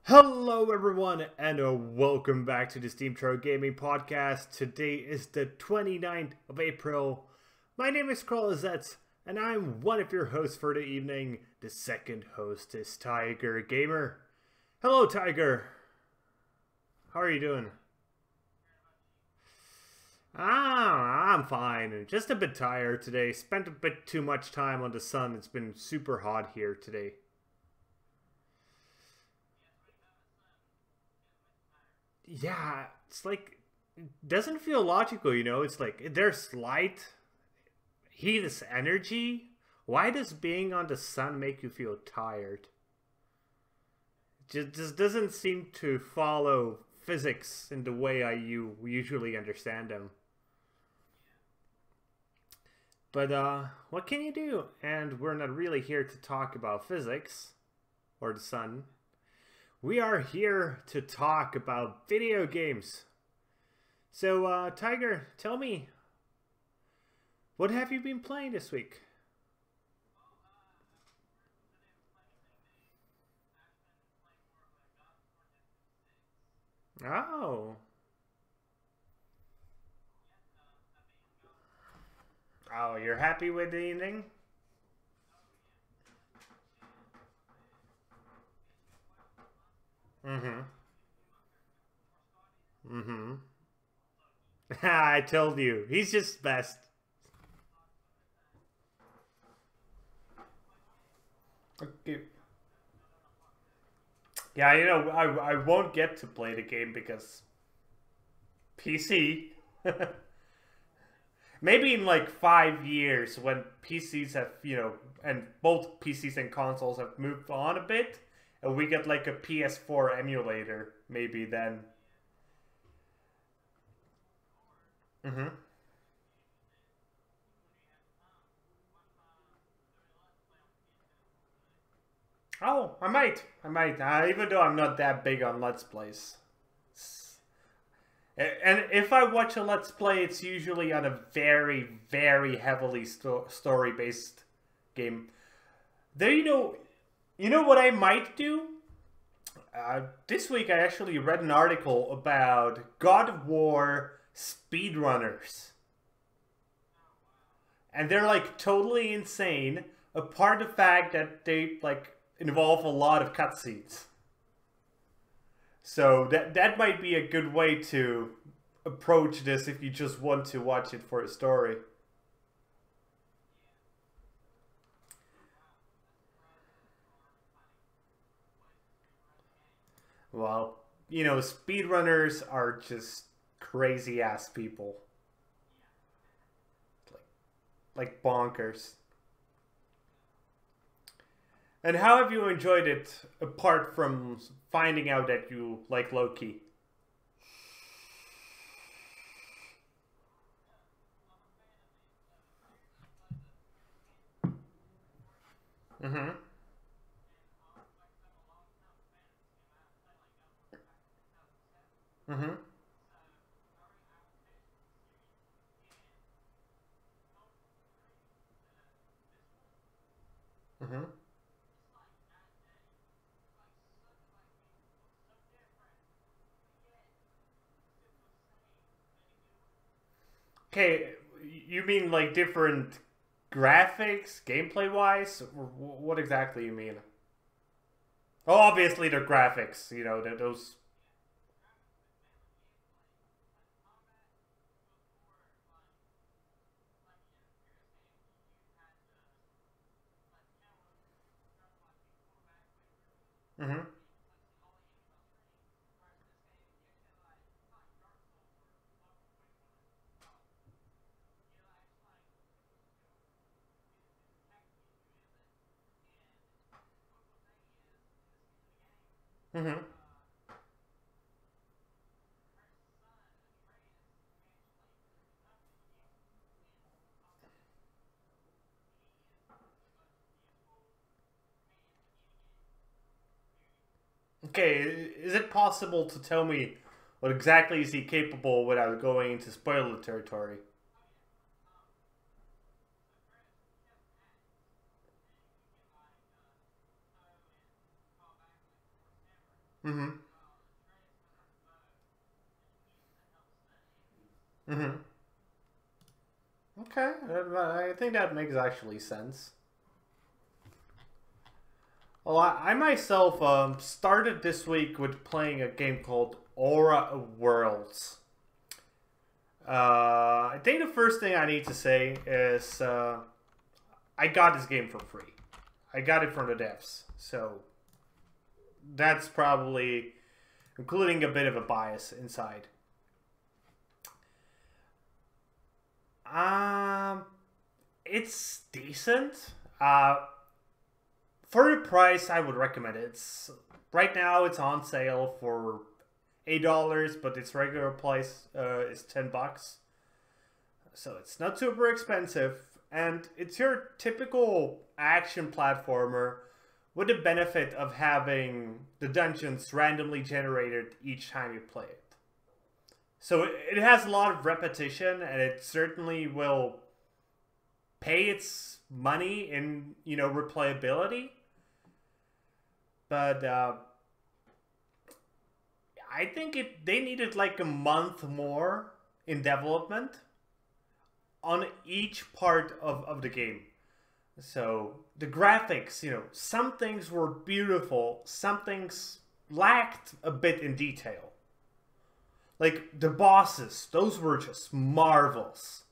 Hello everyone and welcome back to the SteemTrail Gaming podcast. Today is the 29th of April. My name is Kralizec and I'm one of your hosts for the evening. The second host is Tygergamer. Hello Tiger. How are you doing? I'm fine. Just a bit tired today. Spent a bit too much time on the sun. It's been super hot here today. Yeah, it's like, it doesn't feel logical, you know? It's like, there's light, heat is energy. Why does being on the sun make you feel tired? Just doesn't seem to follow physics in the way you usually understand them. But, what can you do? And we're not really here to talk about physics or the sun. We are here to talk about video games. So, Tiger, tell me, what have you been playing this week? Oh. Oh, you're happy with the ending? Mm-hmm. Mm-hmm. I told you. He's just best. Okay. Yeah, you know, I won't get to play the game because PC. Maybe in like 5 years when PCs have, you know, and both PCs and consoles have moved on a bit, and we get like a PS4 emulator, maybe then. Mm-hmm. Oh, I might. I might. Even though I'm not that big on Let's Plays. And if I watch a Let's Play, it's usually on a very, very heavily story-based game. There, you know what I might do? This week I actually read an article about God of War speedrunners. And they're like totally insane, apart the fact that they like involve a lot of cutscenes. So that might be a good way to approach this if you just want to watch it for a story. Well, you know, speedrunners are just crazy ass people. Like bonkers. And how have you enjoyed it apart from finding out that you like Loki? Mm-hmm. Mm-hmm. Mm-hmm. Okay, you mean like different graphics, gameplay wise? Or what exactly you mean? Oh, obviously the graphics, you know, those. Mm-hmm. Mm-hmm. Okay, is it possible to tell me what exactly is he capable without going into spoiler territory? Mm-hmm. Mm-hmm. Okay, I think that makes actually sense. Well, I myself started this week with playing a game called Aura Worlds. I think the first thing I need to say is I got this game for free. I got it from the devs, so that's probably including a bit of a bias inside. Um, it's decent. For the price, I would recommend it. It's right now it's on sale for $8, but its regular price is $10. So it's not super expensive, and it's your typical action platformer with the benefit of having the dungeons randomly generated each time you play it. So it has a lot of repetition, and it certainly will pay its money in, you know, replayability. But I think they needed like a month more in development on each part of the game. So the graphics, you know, some things were beautiful, some things lacked a bit in detail. Like the bosses, those were just marvels.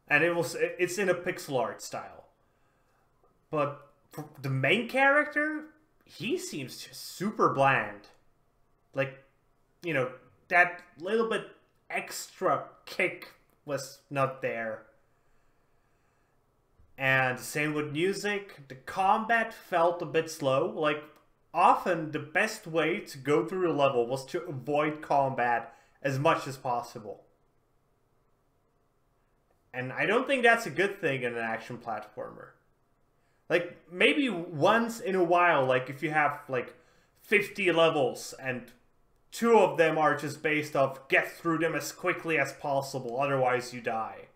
And it's in a pixel art style. But for the main character, he seems just super bland. Like, you know, that little bit extra kick was not there. And same with music. The combat felt a bit slow. Like, often the best way to go through a level was to avoid combat as much as possible. And I don't think that's a good thing in an action platformer. Like, maybe once in a while, like if you have like 50 levels and 2 of them are just based off get through them as quickly as possible, otherwise you die.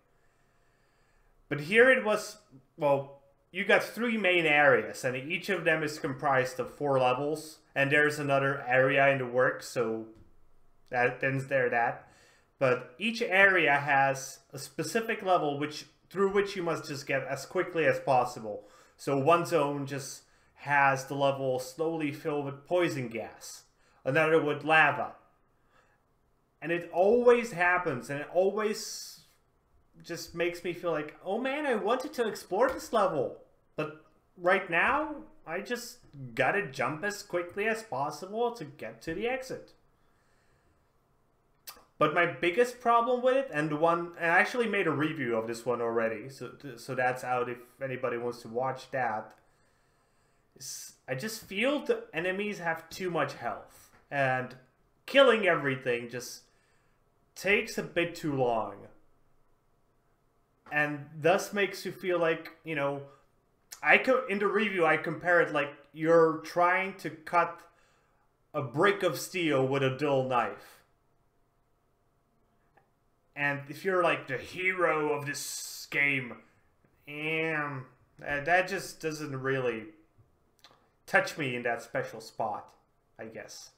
But here it was, well, you got 3 main areas, and each of them is comprised of 4 levels, and there's another area in the works, so that ends there that. But each area has a specific level through which you must just get as quickly as possible. So one zone just has the level slowly filled with poison gas, another with lava. And it always happens, and it always just makes me feel like, oh man, I wanted to explore this level. But right now, I just gotta jump as quickly as possible to get to the exit. But my biggest problem with it, and I actually made a review of this one already, so that's out if anybody wants to watch that, is I just feel the enemies have too much health, and killing everything just takes a bit too long. And thus makes you feel like, you know, in the review I compare it like you're trying to cut a brick of steel with a dull knife. And if you're like the hero of this game, that just doesn't really touch me in that special spot, I guess.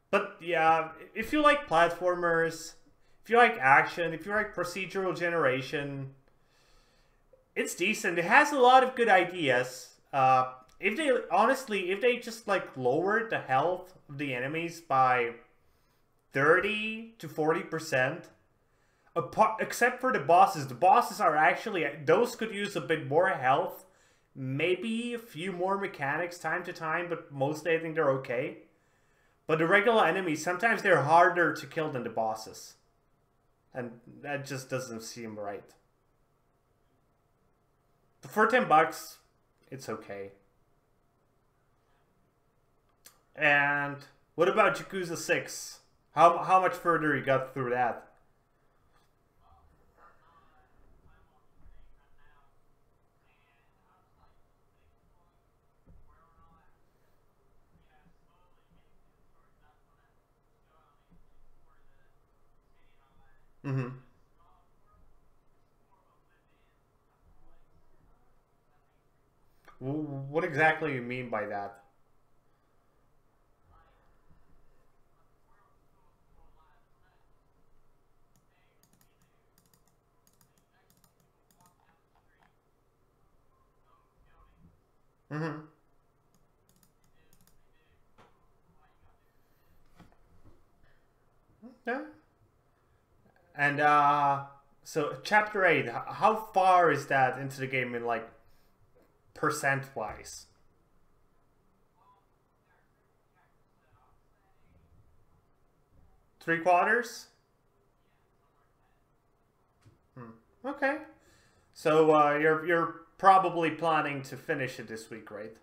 But yeah, if you like platformers, if you like action, if you like procedural generation, it's decent. It has a lot of good ideas. If they just like lowered the health of the enemies by 30 to 40%, except for the bosses. The bosses are actually, those could use a bit more health, maybe a few more mechanics time to time, but mostly I think they're okay. But the regular enemies, sometimes they're harder to kill than the bosses. And that just doesn't seem right. But for $10, it's okay. And what about Yakuza 6? How much further you got through that? Mm-hmm. What exactly do you mean by that? Mm-hmm. Yeah. And so chapter 8, how far is that into the game in like percent wise? 3/4? Okay. So you're probably planning to finish it this week, right?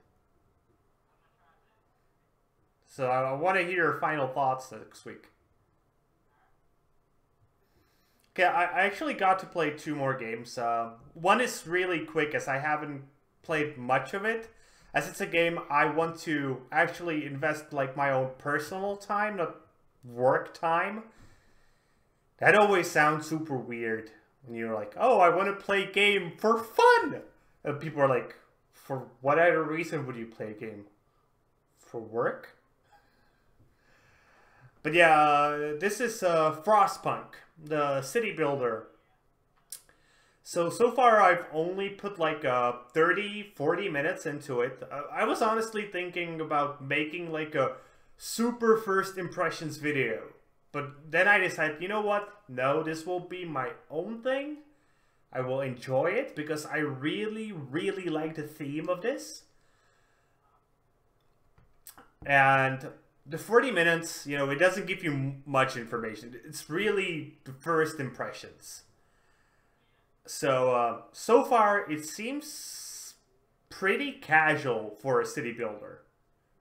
So I want to hear your final thoughts next week. Okay, I actually got to play 2 more games. One is really quick as I haven't played much of it. As it's a game I want to actually invest like my own personal time, not work time. That always sounds super weird when you're like, oh, I want to play a game for fun. And people are like, for what other reason would you play a game? For work? But yeah, this is Frostpunk, the city builder. So far I've only put like 30, 40 minutes into it. I was honestly thinking about making like a super first impressions video. But then I decided, you know what? No, this will be my own thing. I will enjoy it because I really, really like the theme of this. And the 40 minutes, you know, it doesn't give you much information. It's really the first impressions. So, so far, it seems pretty casual for a city builder.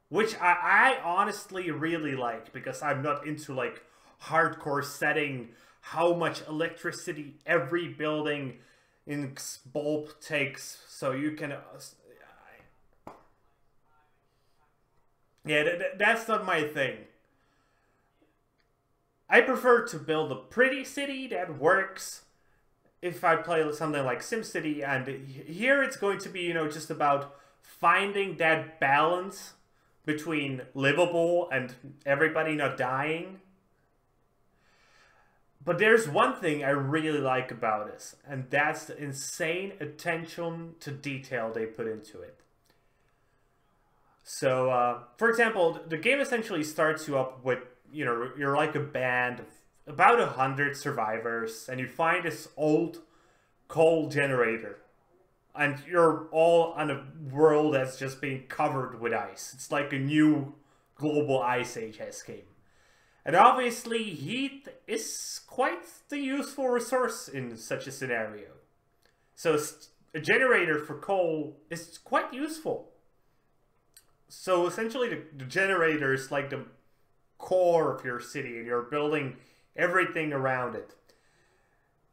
Which I honestly really like, because I'm not into, like, hardcore setting how much electricity every building in bulb takes, so you can... yeah, that's not my thing. I prefer to build a pretty city that works if I play something like SimCity, and here it's going to be, you know, just about finding that balance between livable and everybody not dying. But there's one thing I really like about this, and that's the insane attention to detail they put into it. So, for example, the game essentially starts you up with, you know, you're like a band of about 100 survivors, and you find this old coal generator. And you're all on a world that's just being covered with ice. It's like a new global ice age escape. And obviously, heat is quite the useful resource in such a scenario. So a generator for coal is quite useful. So essentially, the generator is like the core of your city, and you're building everything around it.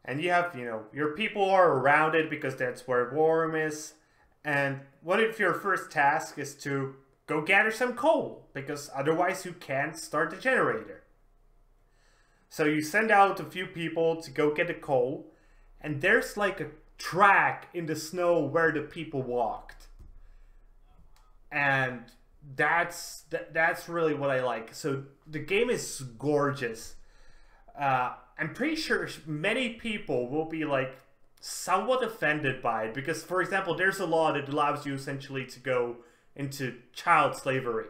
And you have, you know, your people are around it because that's where warm is. And one of your first tasks is to go gather some coal, because otherwise you can't start the generator. So you send out a few people to go get the coal, and there's like a track in the snow where the people walked. And that's really what I like. So the game is gorgeous. I'm pretty sure many people will be like somewhat offended by it because, for example, there's a law that allows you essentially to go into child slavery.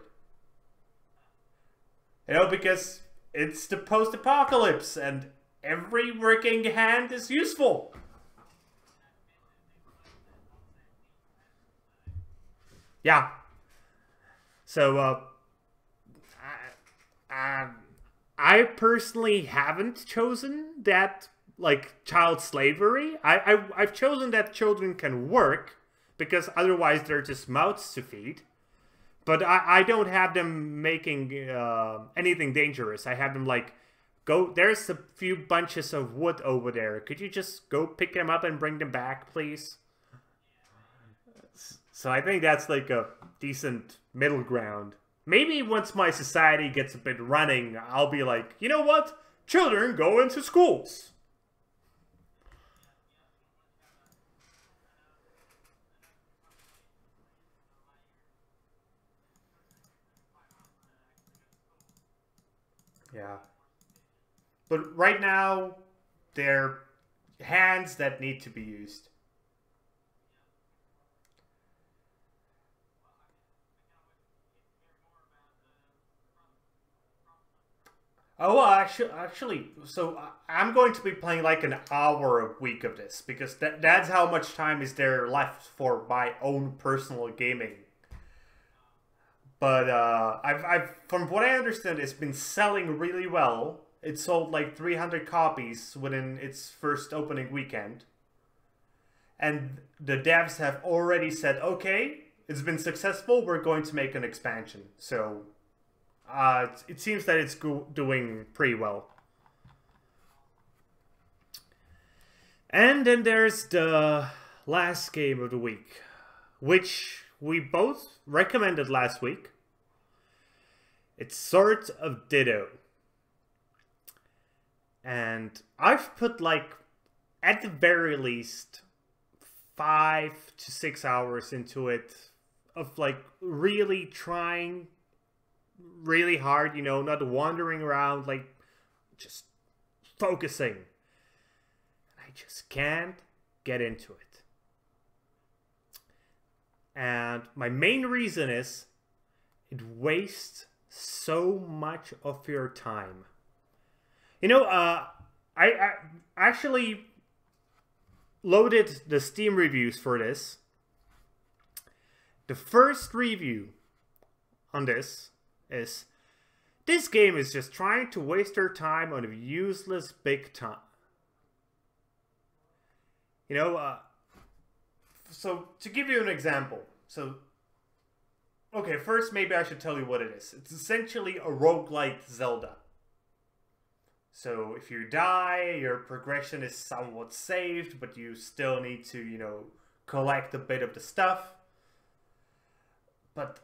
You know, because it's the post-apocalypse and every working hand is useful. Yeah. So, I personally haven't chosen that, like, child slavery. I've chosen that children can work, because otherwise they're just mouths to feed. But I don't have them making anything dangerous. I have them, like, go, there's a few bunches of wood over there. Could you just go pick them up and bring them back, please? So I think that's, like, a decent middle ground. Maybe once my society gets a bit running, I'll be like, you know what? Children go into schools. Yeah. But right now, they're hands that need to be used. Oh, well, actually, so I'm going to be playing like an hour a week of this because that's how much time is there left for my own personal gaming. But I've from what I understand, it's been selling really well. It sold like 300 copies within its first opening weekend, and the devs have already said, okay, it's been successful. We're going to make an expansion. So it seems that it's doing pretty well. And then there's the last game of the week, which we both recommended last week. It's Swords of Ditto. And I've put like, at the very least, 5 to 6 hours into it of like really trying really hard, you know, not wandering around, like just focusing. I just can't get into it. And my main reason is it wastes so much of your time. You know, I actually loaded the Steam reviews for this. The first review on this is, this game is just trying to waste their time on a useless big time. You know, so to give you an example, okay, first maybe I should tell you what it is. It's essentially a roguelike Zelda. So if you die, your progression is somewhat saved, but you still need to, you know, collect a bit of the stuff. But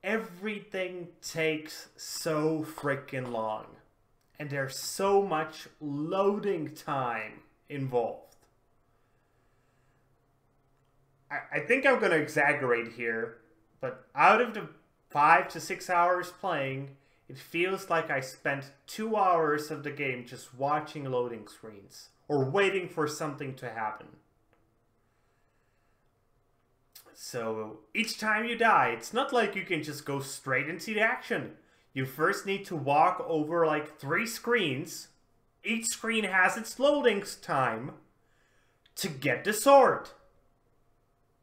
everything takes so freaking long. And there's so much loading time involved. I think I'm going to exaggerate here, but out of the 5 to 6 hours playing, it feels like I spent 2 hours of the game just watching loading screens or waiting for something to happen. So each time you die, it's not like you can just go straight into the action. You first need to walk over like 3 screens. Each screen has its loading time to get the sword.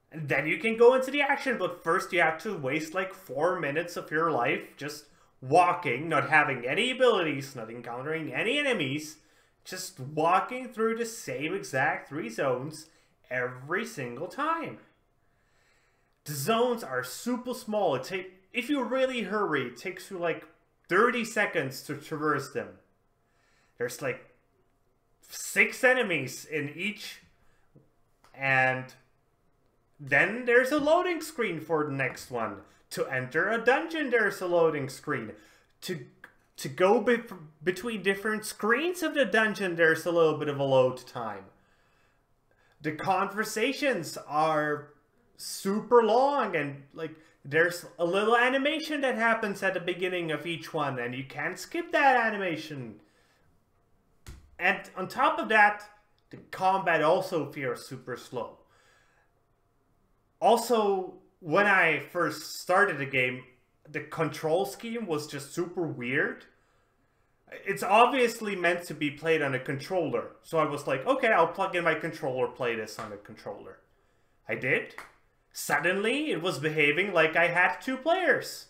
And then you can go into the action, but first you have to waste like 4 minutes of your life just walking, not having any abilities, not encountering any enemies, just walking through the same exact 3 zones every single time. The zones are super small. If you really hurry, it takes you like 30 seconds to traverse them. There's like 6 enemies in each, and then there's a loading screen for the next one. To enter a dungeon, there's a loading screen. To go between different screens of the dungeon, there's a little bit of a load time. The conversations are super long, and like there's a little animation that happens at the beginning of each one, and you can't skip that animation. And on top of that, the combat also feels super slow. Also, when I first started the game, the control scheme was just super weird. It's obviously meant to be played on a controller. So I was like, okay, I'll plug in my controller, play this on a controller. I did. Suddenly, it was behaving like I had 2 players.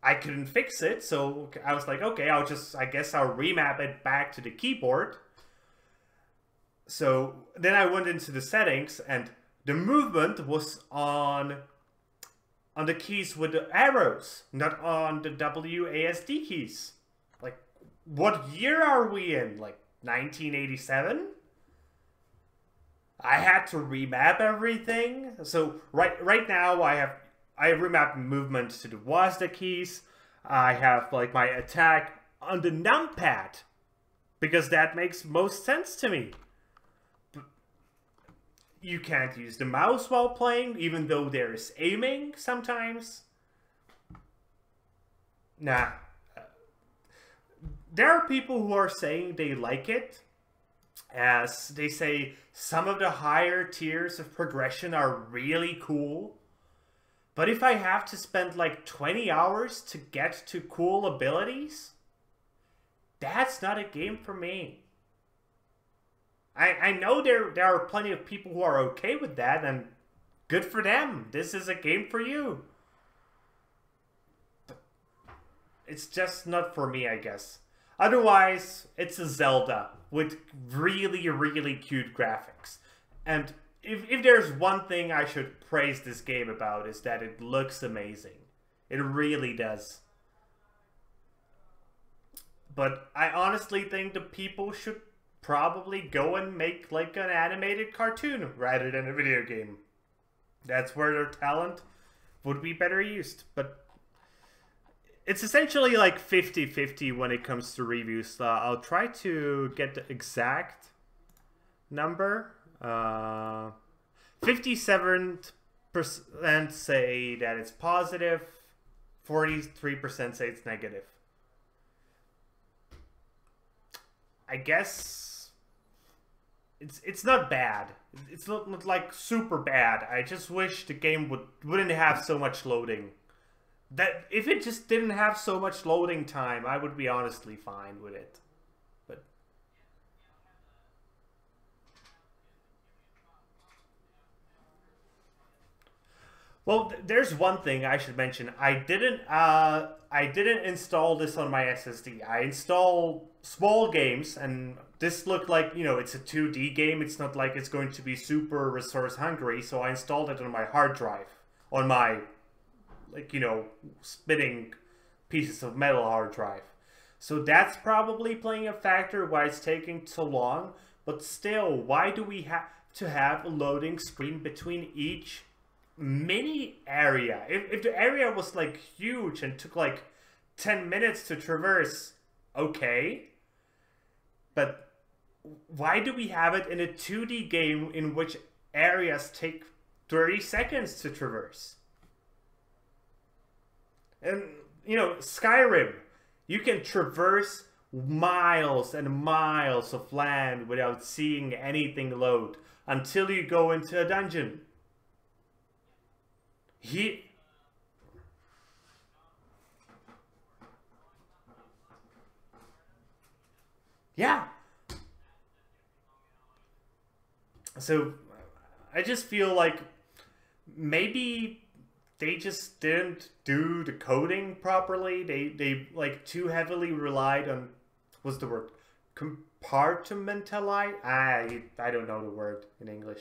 I couldn't fix it, so I was like, okay, I guess I'll remap it back to the keyboard. So then I went into the settings, and the movement was on the keys with the arrows, not on the WASD keys. Like, what year are we in? Like, 1987? I had to remap everything. So right now I remapped movement to the WASD keys. I have like my attack on the numpad because that makes most sense to me. You can't use the mouse while playing, even though there is aiming sometimes. Nah. There are people who are saying they like it, as they say some of the higher tiers of progression are really cool. But if I have to spend like 20 hours to get to cool abilities, that's not a game for me. I know there are plenty of people who are okay with that, and good for them. This is a game for you. But it's just not for me, I guess. Otherwise, it's a Zelda with really, really cute graphics. And if there's one thing I should praise this game about, is that it looks amazing. It really does. But I honestly think the people should probably go and make like an animated cartoon rather than a video game. That's where their talent would be better used. But it's essentially like 50-50 when it comes to reviews. I'll try to get the exact number. 57% say that it's positive, 43% say it's negative. I guess it's not bad. It's not like super bad. I just wish the game wouldn't have so much loading. That if it just didn't have so much loading time, I would be honestly fine with it. But well, there's one thing I should mention. I didn't install this on my SSD. I installed small games, and this looked like, you know, it's a 2D game. It's not like it's going to be super resource hungry. So I installed it on my hard drive, on my, like, you know, spinning pieces of metal hard drive. So that's probably playing a factor why it's taking so long. But still, why do we have to have a loading screen between each mini area? If the area was like huge and took like 10 minutes to traverse, okay. But why do we have it in a 2D game in which areas take 30 seconds to traverse? And, you know, Skyrim, you can traverse miles and miles of land without seeing anything load until you go into a dungeon. Yeah. So I just feel like maybe they just didn't do the coding properly. They like too heavily relied on, what's the word? Compartmentalize? I don't know the word in English.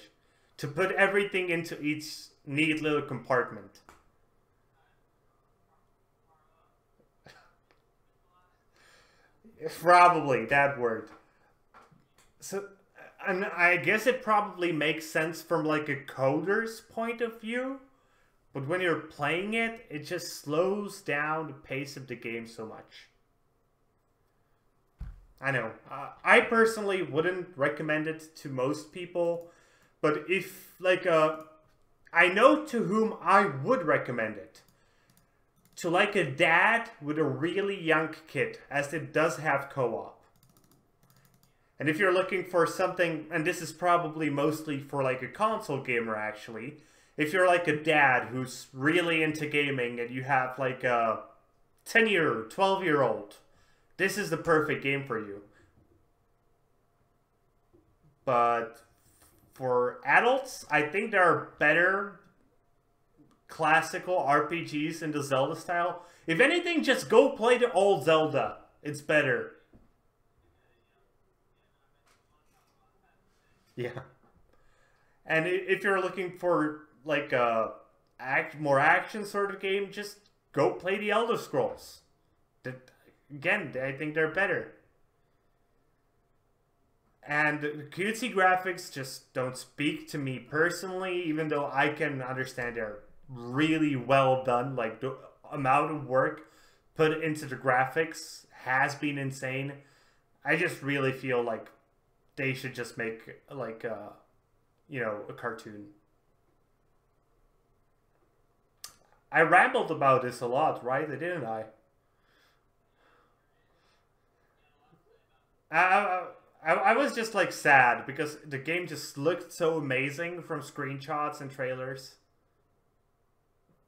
To put everything into each neat little compartment. Probably that word. So, and I guess it probably makes sense from like a coder's point of view, but when you're playing it, it just slows down the pace of the game so much. I know. I personally wouldn't recommend it to most people, but if like I know to whom I would recommend it. To like a dad with a really young kid, as it does have co-op. And if you're looking for something, and this is probably mostly for like a console gamer actually, if you're like a dad who's really into gaming and you have like a 10-year, 12-year-old, this is the perfect game for you. But for adults, I think there are better classical RPGs in the Zelda style. If anything, just go play the old Zelda. It's better. Yeah. And if you're looking for like a more action sort of game, just go play the Elder Scrolls. Again, I think they're better. And the cutesy graphics just don't speak to me personally, even though I can understand they're really well done. Like the amount of work put into the graphics has been insane. I just really feel like they should just make like a, you know, a cartoon. I rambled about this a lot, right? Didn't I? I was just like sad because the game just looked so amazing from screenshots and trailers.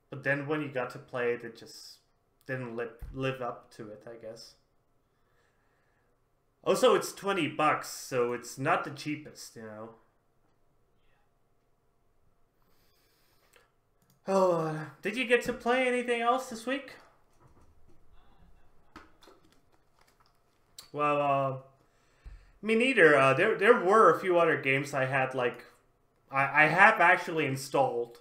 But then when you got to play it, it just didn't live up to it, I guess. Also, it's $20, so it's not the cheapest, you know. Oh, did you get to play anything else this week? Well, me neither. There were a few other games I had, like, I have actually installed.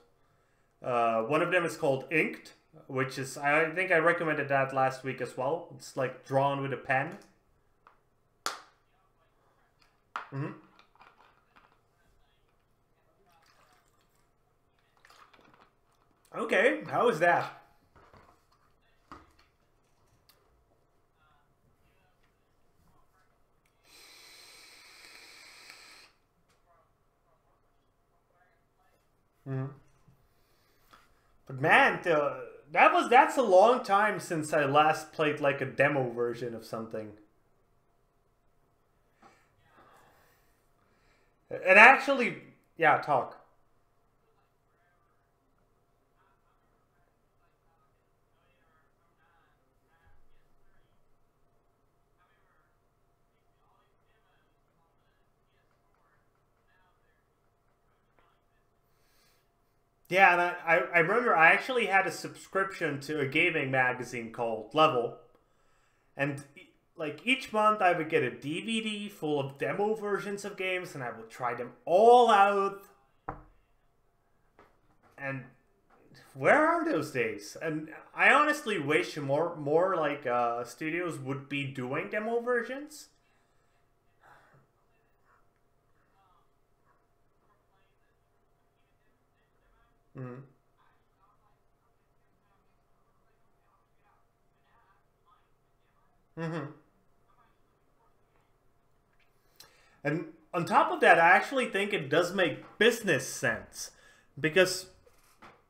One of them is called Inked, which is, I think I recommended that last week as well. It's like drawn with a pen. Mm-hmm. Okay, how is that? Mm-hmm. But man, that's a long time since I last played like a demo version of something. And actually, yeah, talk. Yeah, and I remember I actually had a subscription to a gaming magazine called Level, and like each month I would get a DVD full of demo versions of games, and I would try them all out. And where are those days? And I honestly wish more like studios would be doing demo versions. Mm. Mm-hmm. And on top of that, I actually think it does make business sense because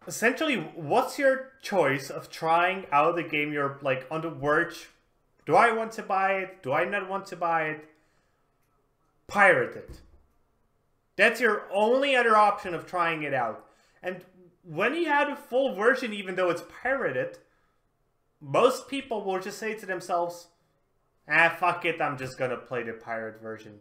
essentially, what's your choice of trying out the game you're like on the verge? Do I want to buy it? Do I not want to buy it? Pirate it. That's your only other option of trying it out. And when you have a full version, even though it's pirated, most people will just say to themselves, ah, fuck it, I'm just gonna play the pirate version.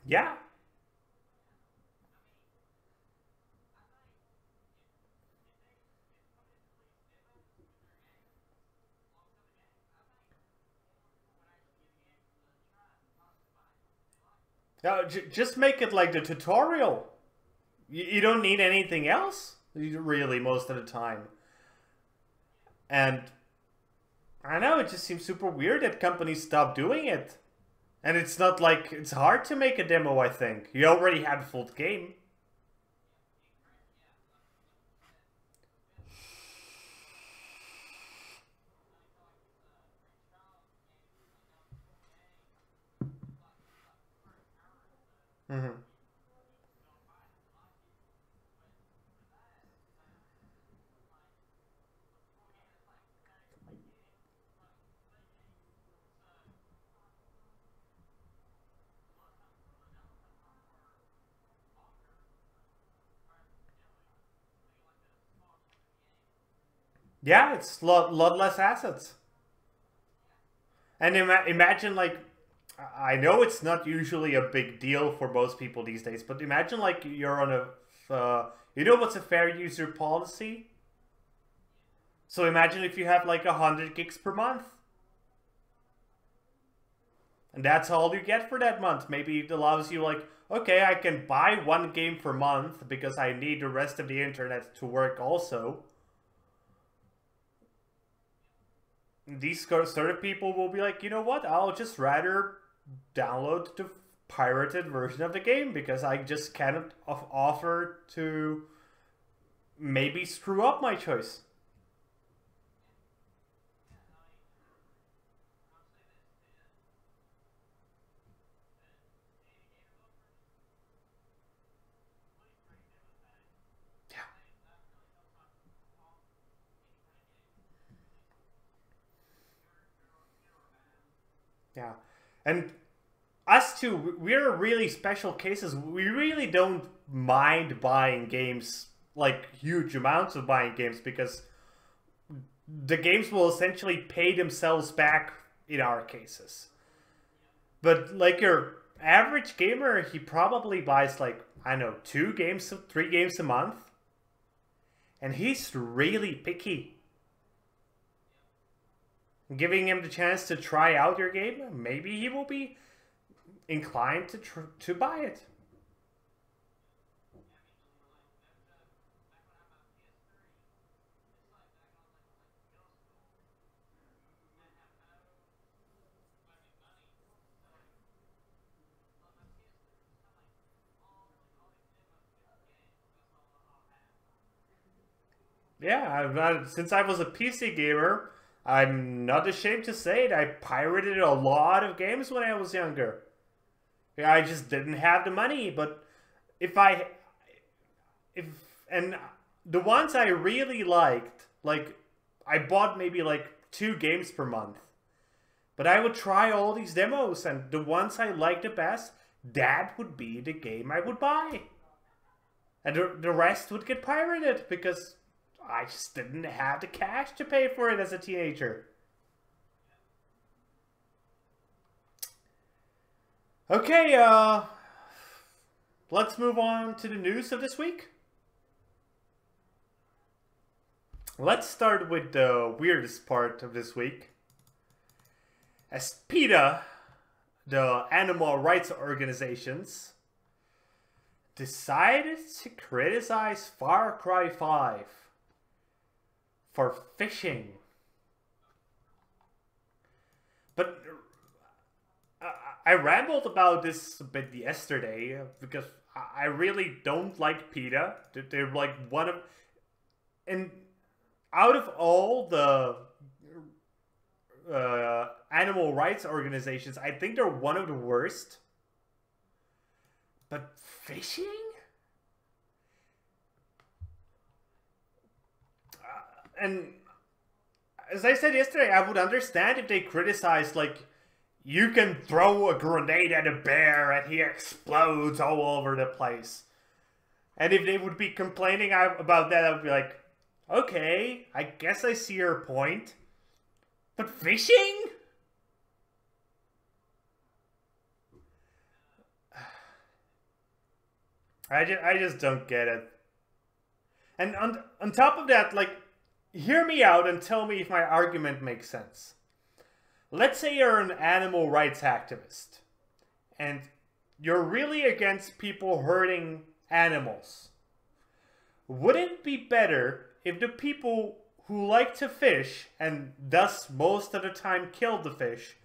Yeah. Just make it like the tutorial. You don't need anything else, really, most of the time. And I know, it just seems super weird that companies stop doing it. And it's not like, it's hard to make a demo, I think. You already have a full game. Mm-hmm. Yeah, it's lot less assets. And imagine, like, I know it's not usually a big deal for most people these days, but imagine, like, you're on a, you know what's a fair user policy? So imagine if you have, like, 100 gigs per month. And that's all you get for that month. Maybe it allows you, like, okay, I can buy one game per month because I need the rest of the internet to work also. These sort of people will be like, you know what, I'll just rather download the pirated version of the game because I just cannot offer to maybe screw up my choice. Yeah. And us two, we're really special cases. We really don't mind buying games, like huge amounts of buying games, because the games will essentially pay themselves back in our cases. But like your average gamer, he probably buys like, I don't know, 2 games, 3 games a month. And he's really picky. Giving him the chance to try out your game, maybe he will be inclined to buy it. Yeah, since I was a PC gamer, I'm not ashamed to say it. I pirated a lot of games when I was younger. Yeah, I just didn't have the money, but if I if and the ones I really liked, like I bought maybe like 2 games per month. But I would try all these demos, and the ones I liked the best, that would be the game I would buy. And the rest would get pirated because I just didn't have the cash to pay for it as a teenager. Okay, let's move on to the news of this week. Let's start with the weirdest part of this week. As PETA, the animal rights organizations, decided to criticize Far Cry 5 for fishing. But I rambled about this a bit yesterday because I really don't like PETA. They're like one of... And out of all the animal rights organizations, I think they're one of the worst. But fishing? And as I said yesterday, I would understand if they criticized, like, you can throw a grenade at a bear and he explodes all over the place. And if they would be complaining about that, I would be like, okay, I guess I see your point. But fishing? I just don't get it. And on top of that, like, hear me out and tell me if my argument makes sense. Let's say you're an animal rights activist and you're really against people hurting animals. Wouldn't it be better if the people who like to fish, and thus most of the time kill the fish,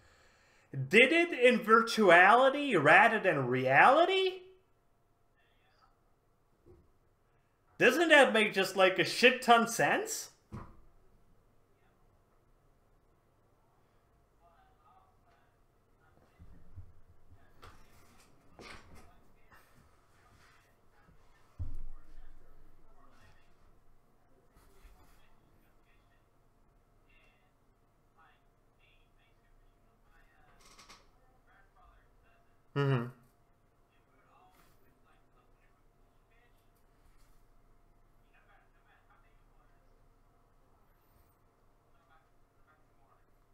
did it in virtuality rather than reality? Doesn't that make just like a shit ton sense? Mm-hmm.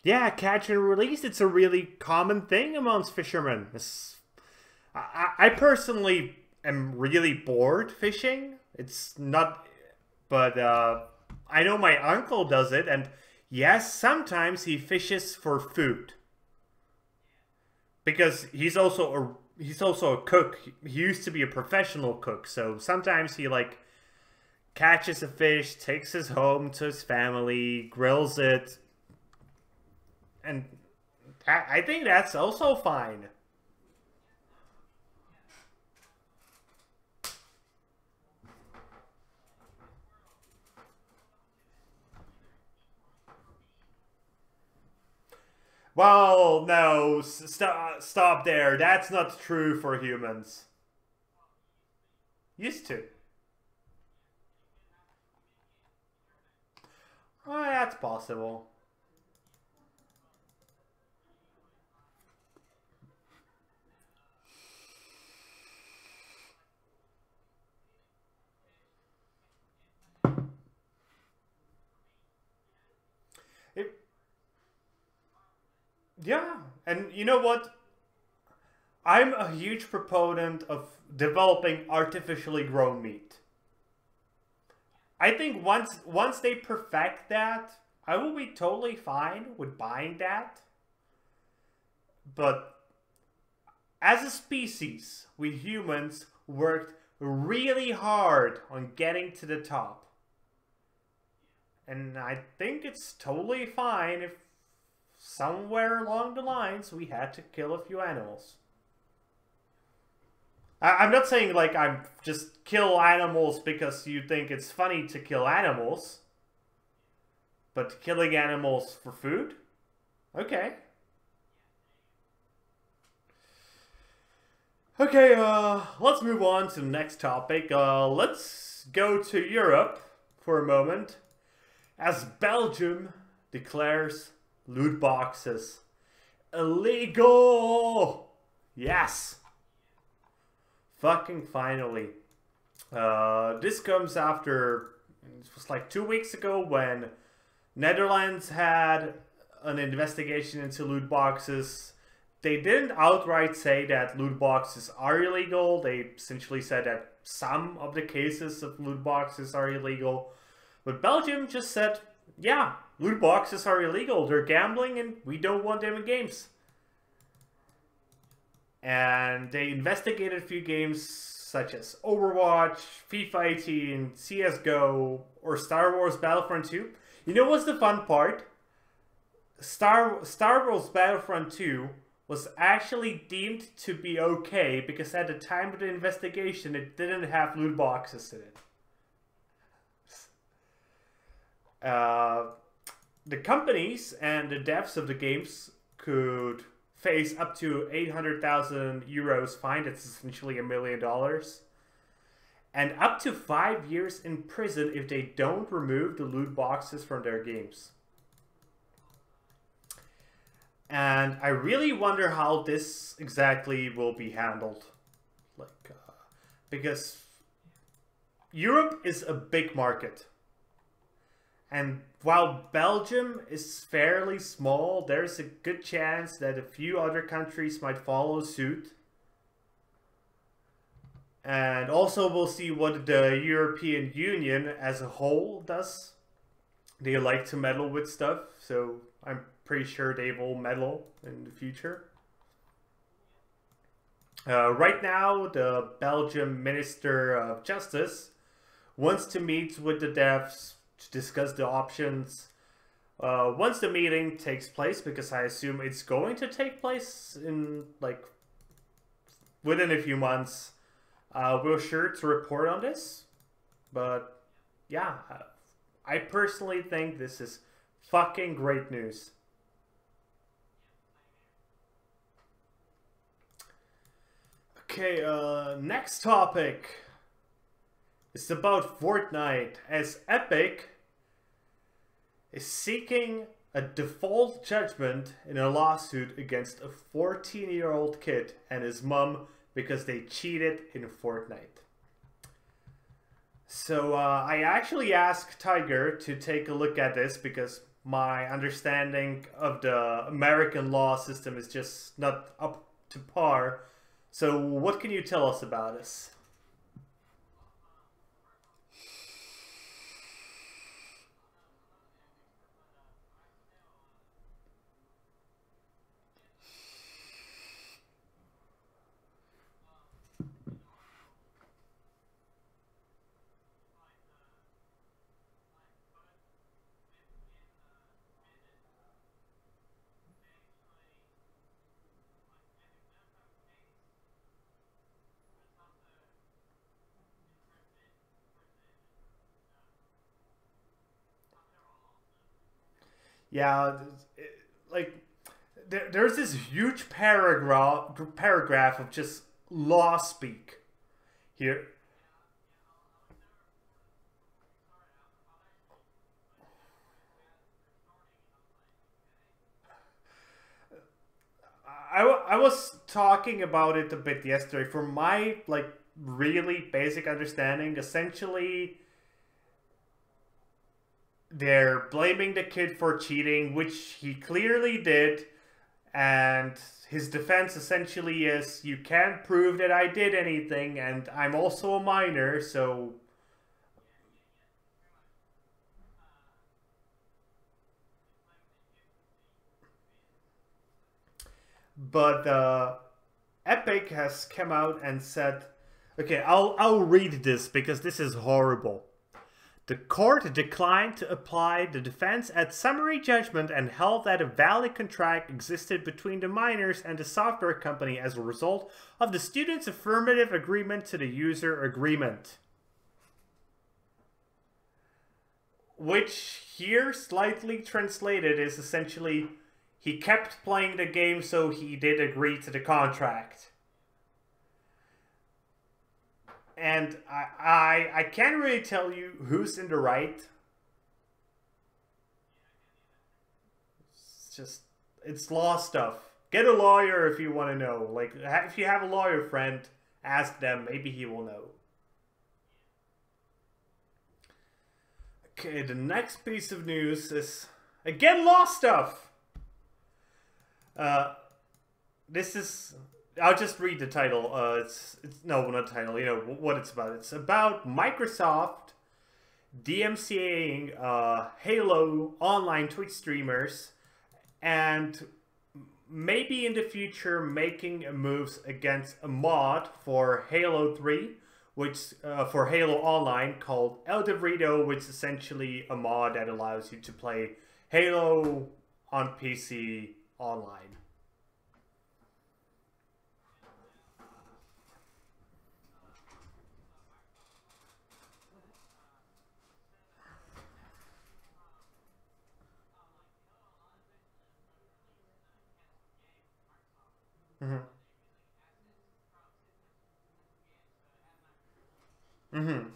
Yeah, catch and release, it's a really common thing amongst fishermen. I personally am really bored fishing. It's not... But I know my uncle does it, and yes, sometimes he fishes for food. Because he's also a cook. He used to be a professional cook, so sometimes he like catches a fish, takes it home to his family, grills it, and I think that's also fine. Well, no, stop there. That's not true for humans. Used to. Oh, that's possible. It, yeah, and you know what? I'm a huge proponent of developing artificially grown meat. I think once they perfect that, I will be totally fine with buying that. But as a species, we humans worked really hard on getting to the top. And I think it's totally fine if somewhere along the lines we had to kill a few animals. I'm not saying like I'm just kill animals because you think it's funny to kill animals. But killing animals for food? Okay. Okay, let's move on to the next topic. Let's go to Europe for a moment, as Belgium declares loot boxes illegal! Yes! Fucking finally. This comes after, it was like 2 weeks ago when Netherlands had an investigation into loot boxes. They didn't outright say that loot boxes are illegal. They essentially said that some of the cases of loot boxes are illegal. But Belgium just said, yeah, loot boxes are illegal. They're gambling and we don't want them in games. And they investigated a few games such as Overwatch, FIFA 18, CSGO, or Star Wars Battlefront 2. You know what's the fun part? Star Wars Battlefront 2 was actually deemed to be okay because at the time of the investigation it didn't have loot boxes in it. The companies and the devs of the games could face up to 800,000 euros fine, that's essentially $1 million, and up to 5 years in prison if they don't remove the loot boxes from their games. And I really wonder how this exactly will be handled. Because Europe is a big market. And while Belgium is fairly small, there's a good chance that a few other countries might follow suit. And also we'll see what the European Union as a whole does. They like to meddle with stuff, so I'm pretty sure they will meddle in the future. Right now, the Belgian Minister of Justice wants to meet with the devs to discuss the options. Once the meeting takes place, because I assume it's going to take place in like within a few months, we're sure to report on this. But yeah, I personally think this is fucking great news. Okay, next topic. It's about Fortnite, as Epic is seeking a default judgment in a lawsuit against a 14-year-old kid and his mom because they cheated in Fortnite. So I actually asked Tiger to take a look at this because my understanding of the American law system is just not up to par. So what can you tell us about this? Yeah, like there's this huge paragraph of just law speak here. I was talking about it a bit yesterday. From my like really basic understanding, essentially they're blaming the kid for cheating, which he clearly did, and his defense essentially is, you can't prove that I did anything, and I'm also a minor, so... But Epic has come out and said, okay, I'll read this because this is horrible. The court declined to apply the defense at summary judgment and held that a valid contract existed between the miners and the software company as a result of the student's affirmative agreement to the user agreement. Which here, slightly translated, is essentially, he kept playing the game, so he did agree to the contract. And I can't really tell you who's in the right. It's law stuff. Get a lawyer if you want to know. Like, if you have a lawyer friend, ask them. Maybe he will know. Okay, the next piece of news is, again, law stuff. This is... I'll just read the title. It's no, not the title. You know what it's about. It's about Microsoft DMCAing Halo online Twitch streamers, and maybe in the future making moves against a mod for Halo 3, which for Halo Online called El Dorito, which is essentially a mod that allows you to play Halo on PC online. Mm-hmm. Mm-hmm.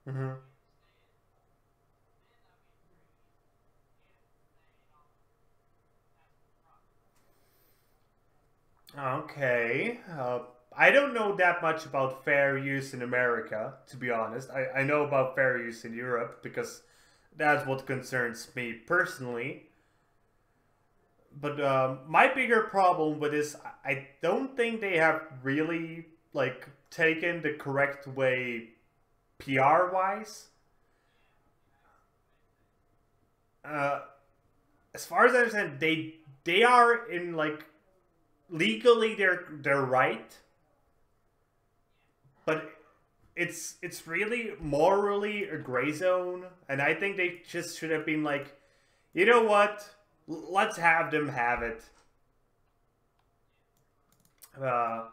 Mm-hmm. Okay. I don't know that much about fair use in America, to be honest. I know about fair use in Europe because that's what concerns me personally. But my bigger problem with this, I don't think they have really like taken the correct way PR wise. Uh, as far as I understand, they are in like legally they're right, but it's really morally a gray zone, and I think they just should have been like, you know what, let's have them have it. Uh,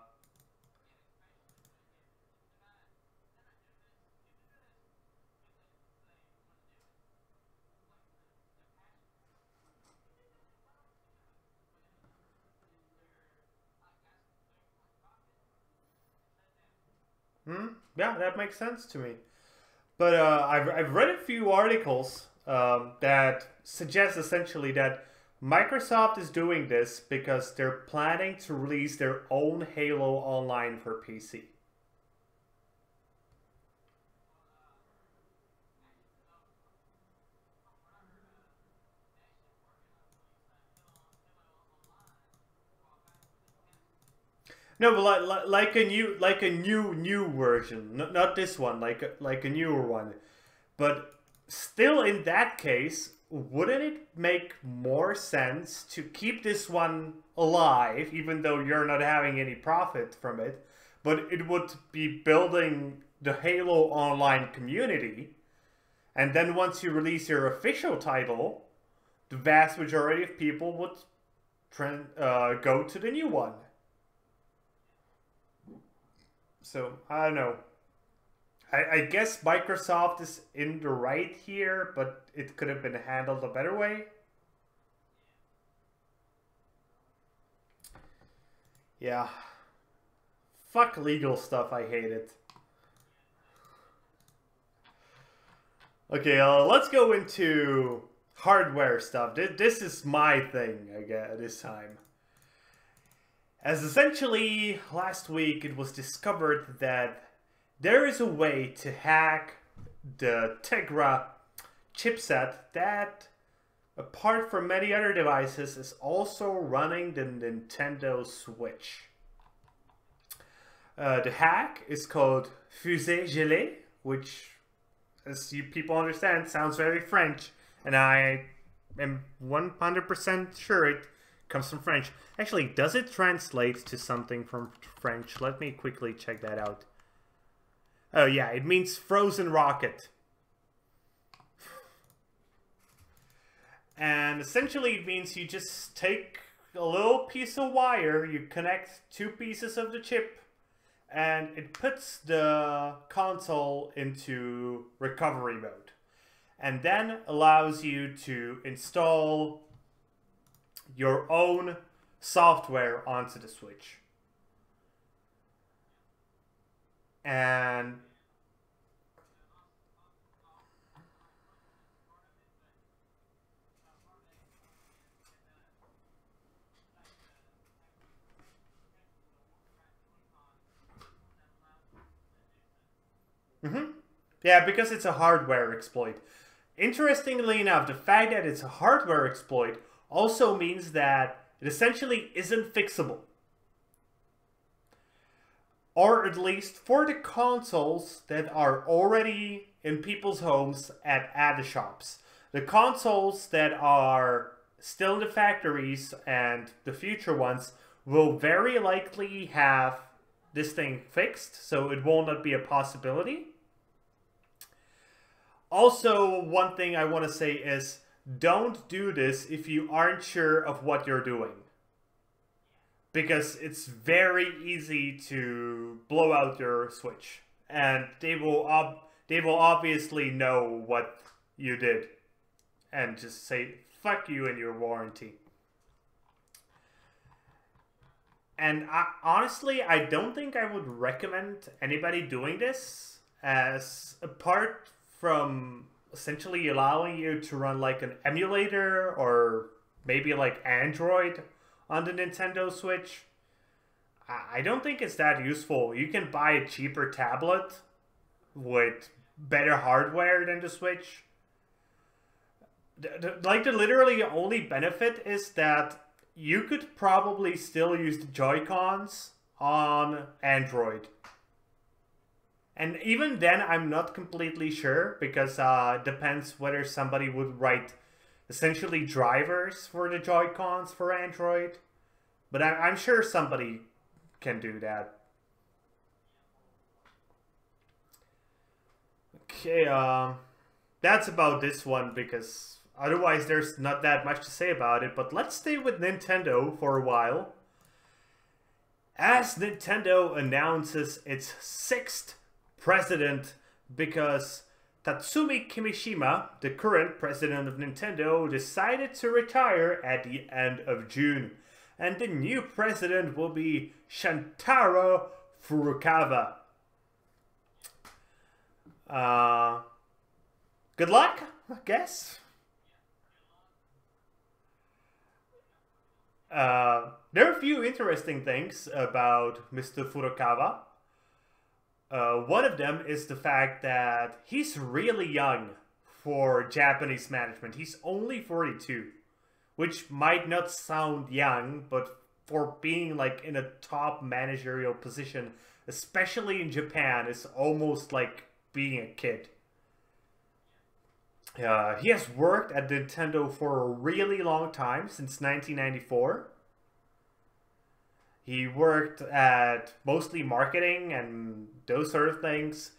yeah, that makes sense to me. But I've read a few articles that suggest essentially that Microsoft is doing this because they're planning to release their own Halo Online for PC. No, but like a new version, not this one, like a newer one. But still, in that case, wouldn't it make more sense to keep this one alive, even though you're not having any profit from it? But it would be building the Halo Online community, and then once you release your official title, the vast majority of people would go to the new one. So, I don't know. I guess Microsoft is in the right here, but it could have been handled a better way. Yeah. Fuck legal stuff, I hate it. Okay, let's go into hardware stuff. This is my thing, I guess, this time. As essentially, last week it was discovered that there is a way to hack the Tegra chipset that, apart from many other devices, is also running the Nintendo Switch. The hack is called Fusée Gelée, which, as you people understand, sounds very French, and I am 100% sure it comes from French. Actually, does it translate to something from French? Let me quickly check that out. Oh yeah, it means frozen rocket. And essentially it means you just take a little piece of wire, you connect two pieces of the chip, and it puts the console into recovery mode. And then allows you to install your own software onto the Switch. And yeah, because it's a hardware exploit. Interestingly enough, the fact that it's a hardware exploit also means that it essentially isn't fixable. Or at least for the consoles that are already in people's homes at the shops. The consoles that are still in the factories and the future ones will very likely have this thing fixed, so it will not be a possibility. Also, one thing I want to say is, don't do this if you aren't sure of what you're doing. Because it's very easy to blow out your Switch. And they will obviously know what you did. And just say, fuck you and your warranty. And honestly, I don't think I would recommend anybody doing this, as apart from essentially allowing you to run like an emulator or maybe like Android on the Nintendo Switch, I don't think it's that useful. You can buy a cheaper tablet with better hardware than the Switch. Like the literally only benefit is that you could probably still use the Joy-Cons on Android. And even then, I'm not completely sure, because it depends whether somebody would write essentially drivers for the Joy-Cons for Android. But I'm sure somebody can do that. Okay, that's about this one, because otherwise there's not that much to say about it. But let's stay with Nintendo for a while, as Nintendo announces its 6th president, because Tatsumi Kimishima, the current president of Nintendo, decided to retire at the end of June. And the new president will be Shantaro Furukawa. Good luck, I guess. There are a few interesting things about Mr. Furukawa. One of them is the fact that he's really young for Japanese management. He's only 42, which might not sound young, but for being like in a top managerial position, especially in Japan, is almost like being a kid. He has worked at Nintendo for a really long time, since 1994. He worked at mostly marketing and those sort of things.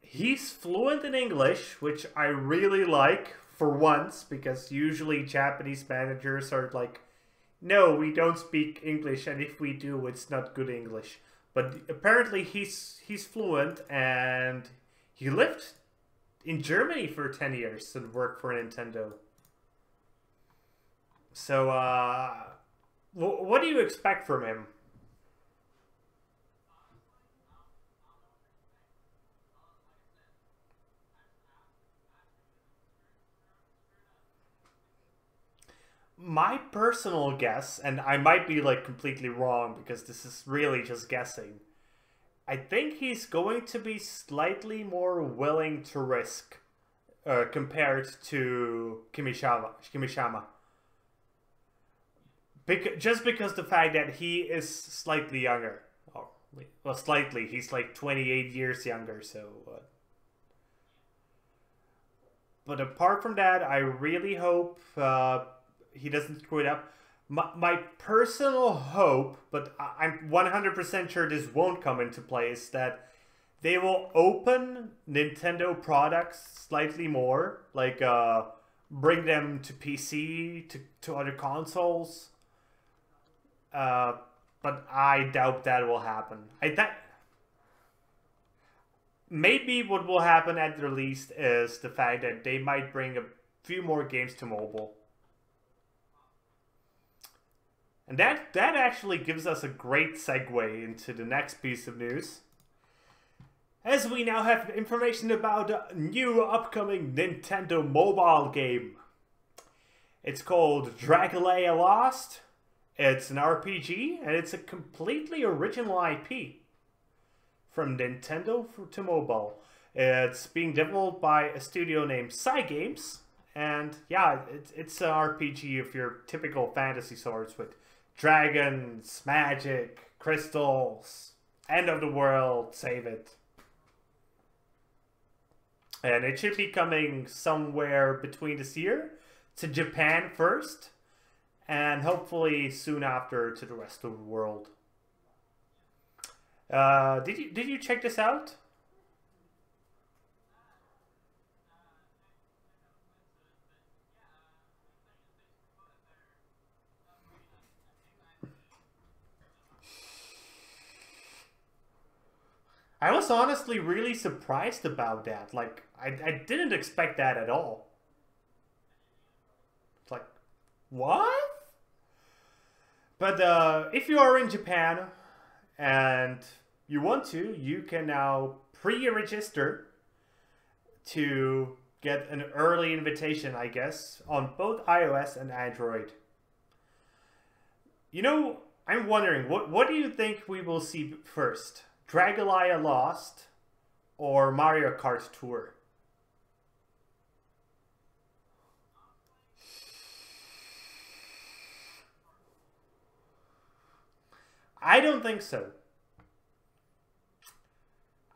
He's fluent in English, which I really like for once, because usually Japanese managers are like, no, we don't speak English, and if we do, it's not good English. But apparently he's fluent, and he lived in Germany for 10 years and worked for Nintendo. So, what do you expect from him? My personal guess, and I might be like completely wrong because this is really just guessing, I think he's going to be slightly more willing to risk compared to Kimishima. Just because the fact that he is slightly younger. Oh, well, slightly. He's like 28 years younger, so... But apart from that, I really hope he doesn't screw it up. My personal hope, but I'm 100% sure this won't come into play, is that they will open Nintendo products slightly more. Like, bring them to PC, to other consoles. But I doubt that will happen. Maybe what will happen at the least is the fact that they might bring a few more games to mobile. And that actually gives us a great segue into the next piece of news. As we now have information about a new upcoming Nintendo mobile game. It's called Dragulea Lost. It's an RPG, and it's a completely original IP. From Nintendo to mobile. It's being developed by a studio named Cygames. And yeah, it's an RPG of your typical fantasy sorts with dragons, magic, crystals, end of the world, save it. And it should be coming somewhere between this year to Japan first, and hopefully soon after to the rest of the world. Did you check this out? I was honestly really surprised about that. Like, I didn't expect that at all. It's like, what? But if you are in Japan and you want to, you can now pre-register to get an early invitation, I guess, on both iOS and Android. You know, I'm wondering, what do you think we will see first? Dragulea Lost or Mario Kart Tour? I don't think so.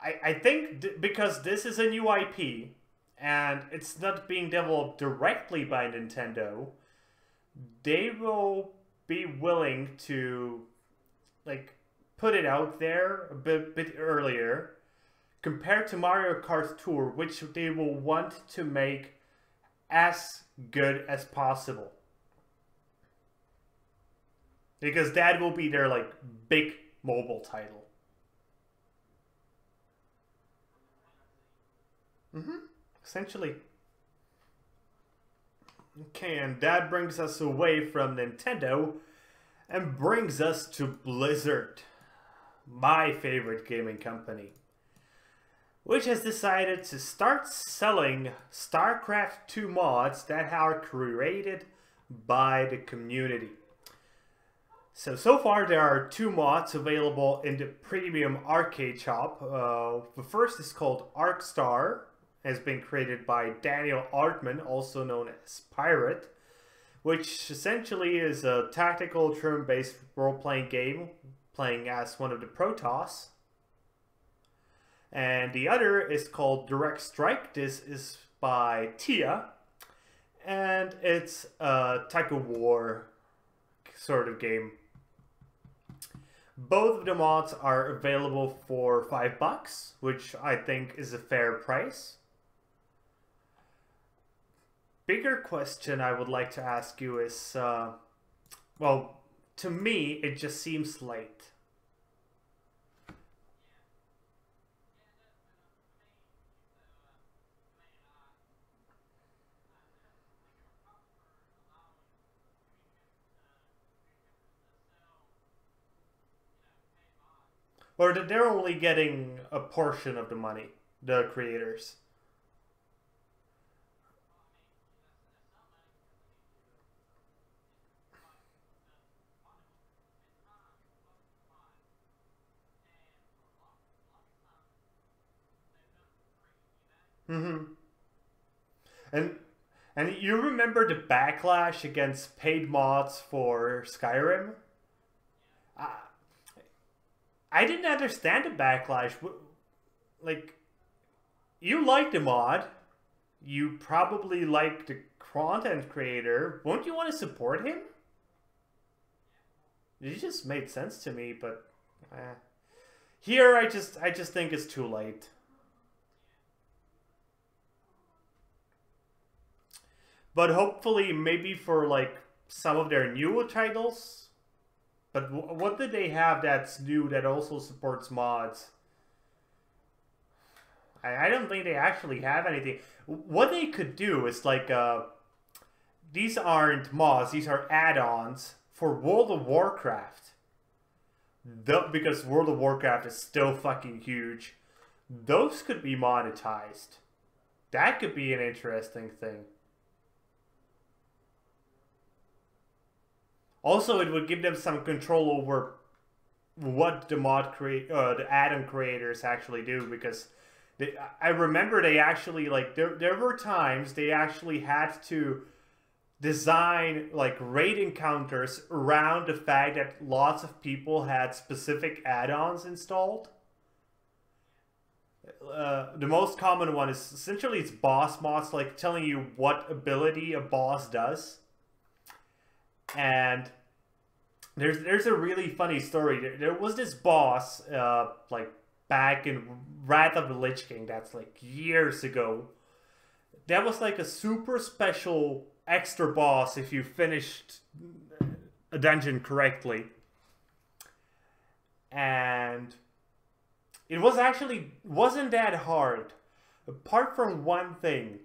I think because this is a new IP and it's not being developed directly by Nintendo, they will be willing to like put it out there a bit earlier compared to Mario Kart Tour, which they will want to make as good as possible. Because that will be their like big mobile title. Essentially. Okay, and that brings us away from Nintendo and brings us to Blizzard, my favorite gaming company, which has decided to start selling StarCraft 2 mods that are created by the community. So far there are 2 mods available in the premium arcade shop. The first is called Arcstar, has been created by Daniel Artman, also known as Pirate, which essentially is a tactical turn-based role-playing game playing as one of the Protoss. And the other is called Direct Strike. This is by Tia, and it's a type of war sort of game. Both of the mods are available for $5, which I think is a fair price. Bigger question I would like to ask you is, well, to me, it just seems late. Or that they're only getting a portion of the money, the creators. Mm-hmm. And and you remember the backlash against paid mods for Skyrim? I, I didn't understand the backlash. Like, you like the mod. You probably like the content creator. Won't you want to support him? It just made sense to me, but here I just think it's too late. But hopefully, maybe for like some of their newer titles. But what did they have that's new that also supports mods? I don't think they actually have anything. What they could do is like, these aren't mods, these are add-ons for World of Warcraft. Because World of Warcraft is still fucking huge. Those could be monetized. That could be an interesting thing. Also, it would give them some control over what the add-on creators actually do, because I remember they actually, like, there were times they actually had to design like raid encounters around the fact that lots of people had specific add-ons installed. The most common one is essentially it's boss mods, like telling you what ability a boss does. And there's a really funny story. There was this boss, like back in Wrath of the Lich King, that's like years ago. That was like a super special extra boss if you finished a dungeon correctly. And it wasn't that hard. Apart from one thing.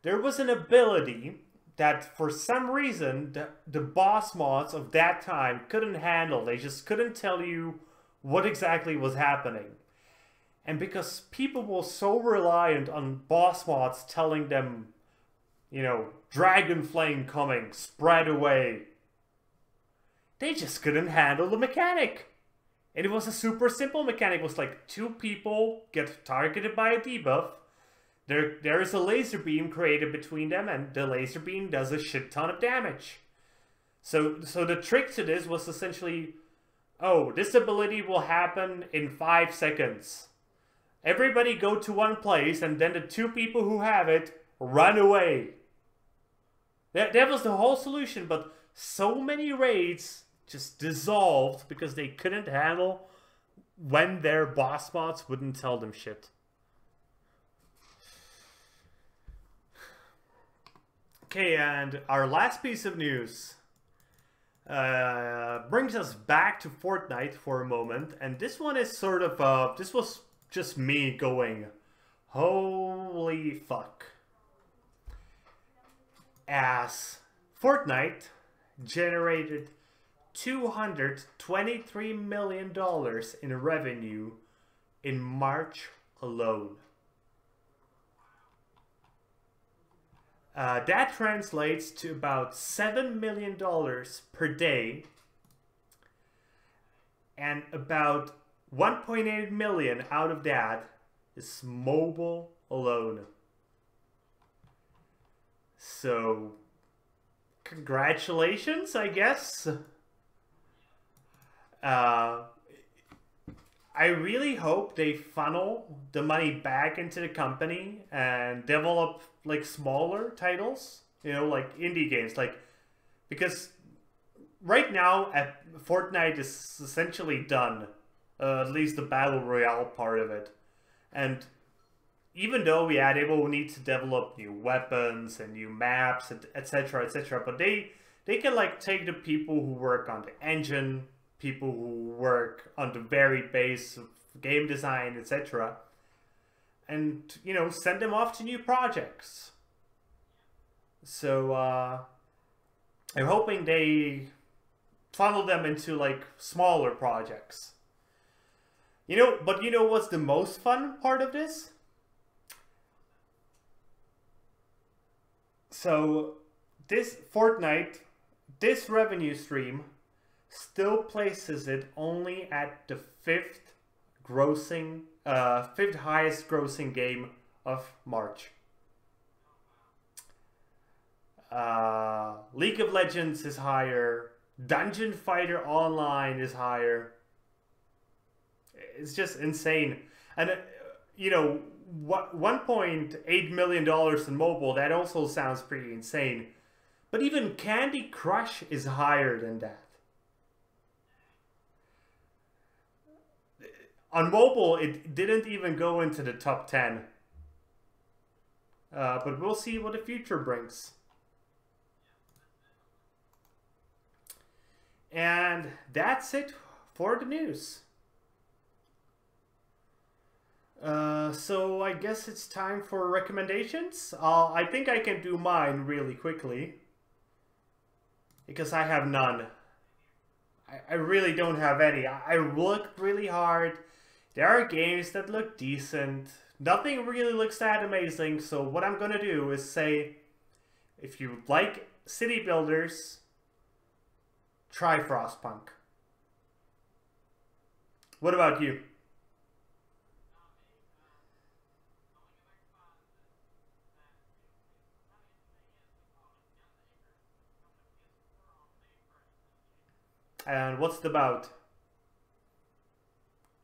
There was an ability that for some reason the boss mods of that time couldn't handle. They just couldn't tell you what exactly was happening. And because people were so reliant on boss mods telling them, you know, dragon flame coming, spread away, they just couldn't handle the mechanic. And it was a super simple mechanic. It was like 2 people get targeted by a debuff. There is a laser beam created between them, and the laser beam does a shit ton of damage. So the trick to this was essentially, oh, this ability will happen in 5 seconds. Everybody go to one place, and then the 2 people who have it run away. That was the whole solution, but so many raids just dissolved because they couldn't handle when their boss mods wouldn't tell them shit. Okay, and our last piece of news brings us back to Fortnite for a moment, and this one is sort of, this was just me going, holy fuck. As Fortnite generated $223 million in revenue in March alone. That translates to about $7 million per day, and about 1.8 million out of that is mobile alone. So, congratulations, I guess. I really hope they funnel the money back into the company and develop like smaller titles, you know, like indie games, like, because right now Fortnite is essentially done, at least the battle royale part of it, and even though we will need to develop new weapons and new maps, etc, etc, but they can like take the people who work on the engine, people who work on the very base of game design, etc, and, you know, send them off to new projects. So I'm hoping they funnel them into like smaller projects. But you know what's the most fun part of this? So this Fortnite, this revenue stream still places it only at the fifth highest grossing game of March. League of Legends is higher. Dungeon Fighter Online is higher. It's just insane. And what $1.8 million in mobile, that also sounds pretty insane. But even Candy Crush is higher than that. On mobile, it didn't even go into the top 10. But we'll see what the future brings. And that's it for the news. So I guess it's time for recommendations. I think I can do mine really quickly, because I have none. I really don't have any. I looked really hard. There are games that look decent. Nothing really looks that amazing. So what I'm gonna do is say, if you like city builders, try Frostpunk. What about you? And what's it about?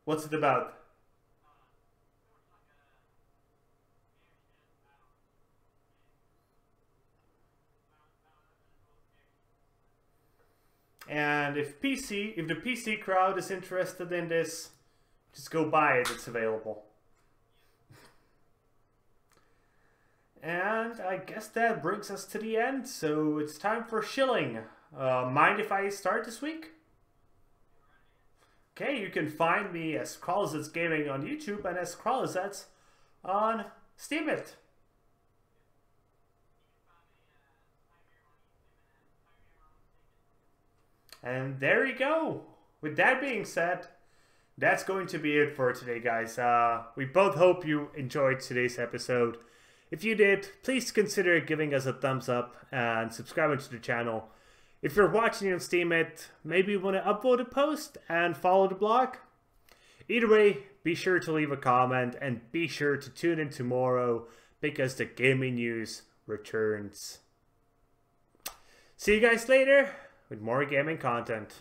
What's it about? And if the PC crowd is interested in this, just go buy it, it's available. And I guess that brings us to the end, so it's time for shilling. Mind if I start this week? Okay, you can find me as Kralizec Gaming on YouTube and as Kralizec on SteemIt. And there you go. With that being said, that's going to be it for today, guys. We both hope you enjoyed today's episode. If you did, please consider giving us a thumbs up and subscribing to the channel. If you're watching on SteemIt, maybe you want to upvote a post and follow the blog. Either way, be sure to leave a comment and be sure to tune in tomorrow because the gaming news returns. See you guys later with more gaming content.